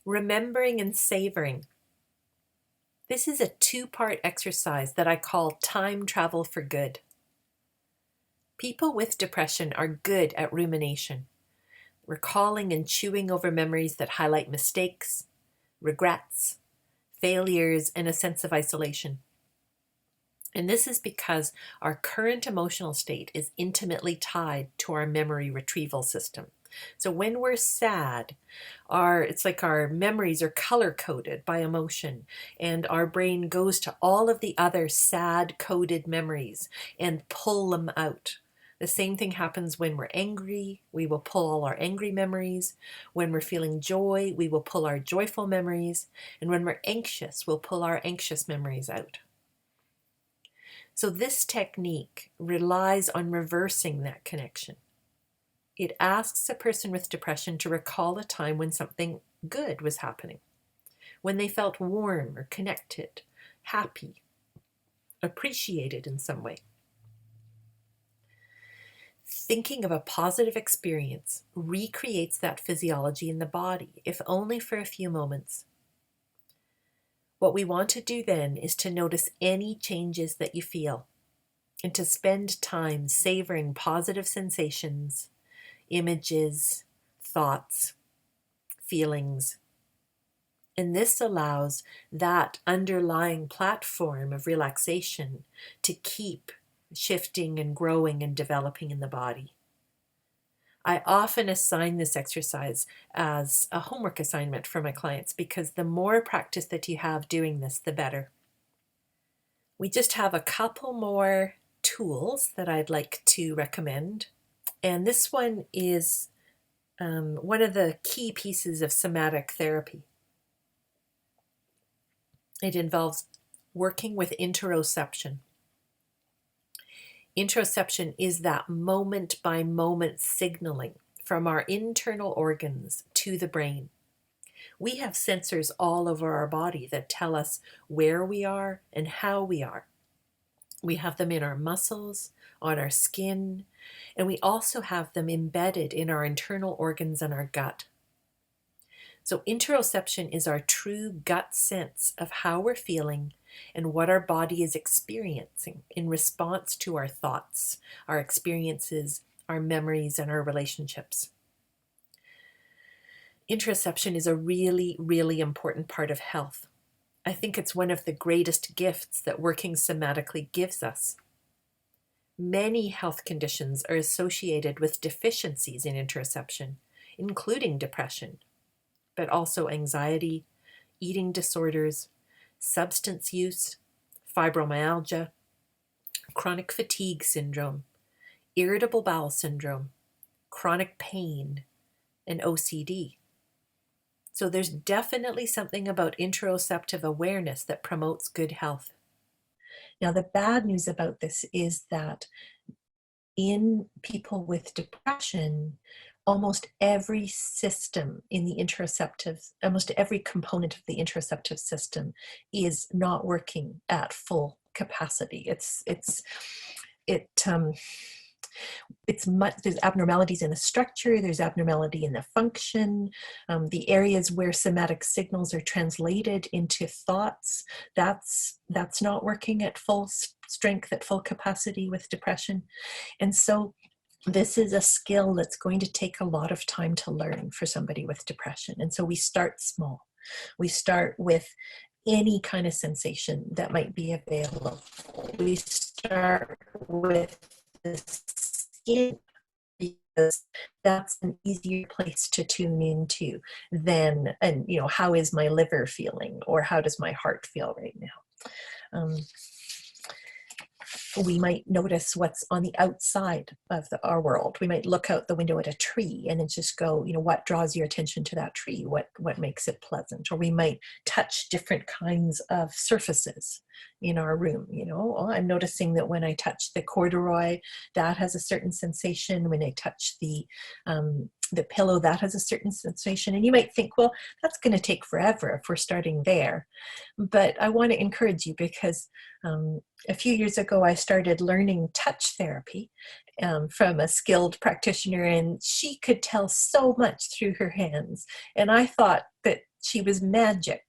remembering and savoring. This is a two-part exercise that I call time travel for good. People with depression are good at rumination, recalling and chewing over memories that highlight mistakes, regrets, failures, and a sense of isolation. And this is because our current emotional state is intimately tied to our memory retrieval system. So when we're sad, it's like our memories are color coded by emotion, and our brain goes to all of the other sad coded memories and pull them out. The same thing happens when we're angry. We will pull all our angry memories. When we're feeling joy, we will pull our joyful memories. And when we're anxious, we'll pull our anxious memories out. So this technique relies on reversing that connection. It asks a person with depression to recall a time when something good was happening, when they felt warm or connected, happy, appreciated in some way. Thinking of a positive experience recreates that physiology in the body, if only for a few moments. What we want to do then is to notice any changes that you feel and to spend time savoring positive sensations, images, thoughts, feelings. And this allows that underlying platform of relaxation to keep shifting and growing and developing in the body. I often assign this exercise as a homework assignment for my clients because the more practice that you have doing this, the better. We just have a couple more tools that I'd like to recommend. And this one is one of the key pieces of somatic therapy. It involves working with interoception. Interoception is that moment by moment signaling from our internal organs to the brain. We have sensors all over our body that tell us where we are and how we are. We have them in our muscles, on our skin, and we also have them embedded in our internal organs and our gut. So interoception is our true gut sense of how we're feeling and what our body is experiencing in response to our thoughts, our experiences, our memories, and our relationships. Interoception is a really, really important part of health. I think it's one of the greatest gifts that working somatically gives us. Many health conditions are associated with deficiencies in interoception, including depression, but also anxiety, eating disorders, substance use, fibromyalgia, chronic fatigue syndrome, irritable bowel syndrome, chronic pain, and OCD. So there's definitely something about interoceptive awareness that promotes good health. Now, the bad news about this is that in people with depression, almost every system in the interoceptive, almost every component of the interoceptive system is not working at full capacity. There's abnormalities in the structure, there's abnormality in the function, the areas where somatic signals are translated into thoughts, that's not working at full strength, at full capacity with depression. And so this is a skill that's going to take a lot of time to learn for somebody with depression. And so we start small. We start with any kind of sensation that might be available. We start with the skin because that's an easier place to tune into than, and how is my liver feeling, or how does my heart feel right now? We might notice what's on the outside of our world. We might look out the window at a tree and then just go, what draws your attention to that tree? What makes it pleasant? Or we might touch different kinds of surfaces in our room. I'm noticing that when I touch the corduroy, that has a certain sensation. When I touch the pillow, that has a certain sensation. And you might think, well, that's going to take forever if we're starting there. But I want to encourage you, because A few years ago, I started learning touch therapy from a skilled practitioner, and she could tell so much through her hands. And I thought that she was magic.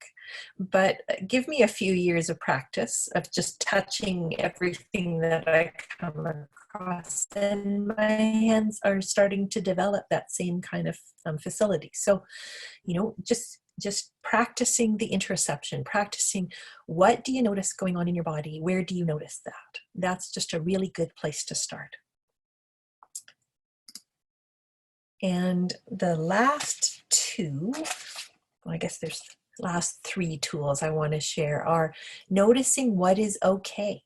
But give me a few years of practice of just touching everything that I come across, and my hands are starting to develop that same kind of facility. So, just practicing the interoception, practicing what do you notice going on in your body? Where do you notice that? That's just a really good place to start. And the last two, well, I guess there's last three tools I want to share are noticing what is okay.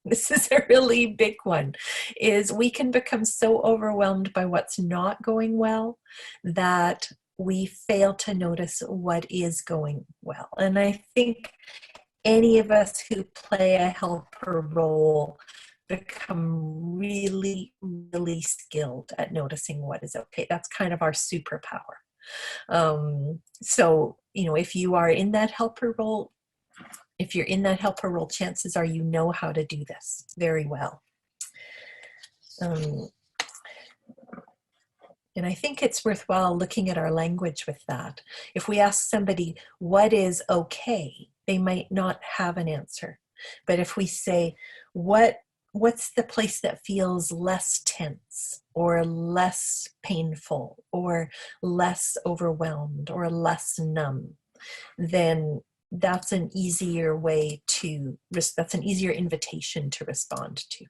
This is a really big one, is we can become so overwhelmed by what's not going well that we fail to notice what is going well. And I think any of us who play a helper role become really, really skilled at noticing what is okay. That's kind of our superpower. So, if you are in that helper role, chances are you know how to do this very well. And I think it's worthwhile looking at our language with that. If we ask somebody, what is okay? They might not have an answer. But if we say, what's the place that feels less tense or less painful or less overwhelmed or less numb, then that's an easier that's an easier invitation to respond to.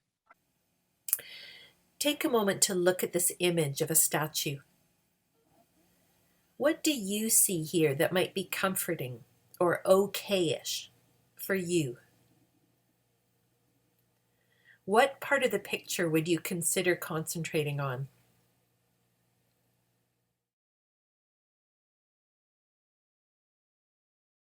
Take a moment to look at this image of a statue. What do you see here that might be comforting or okay-ish for you? What part of the picture would you consider concentrating on?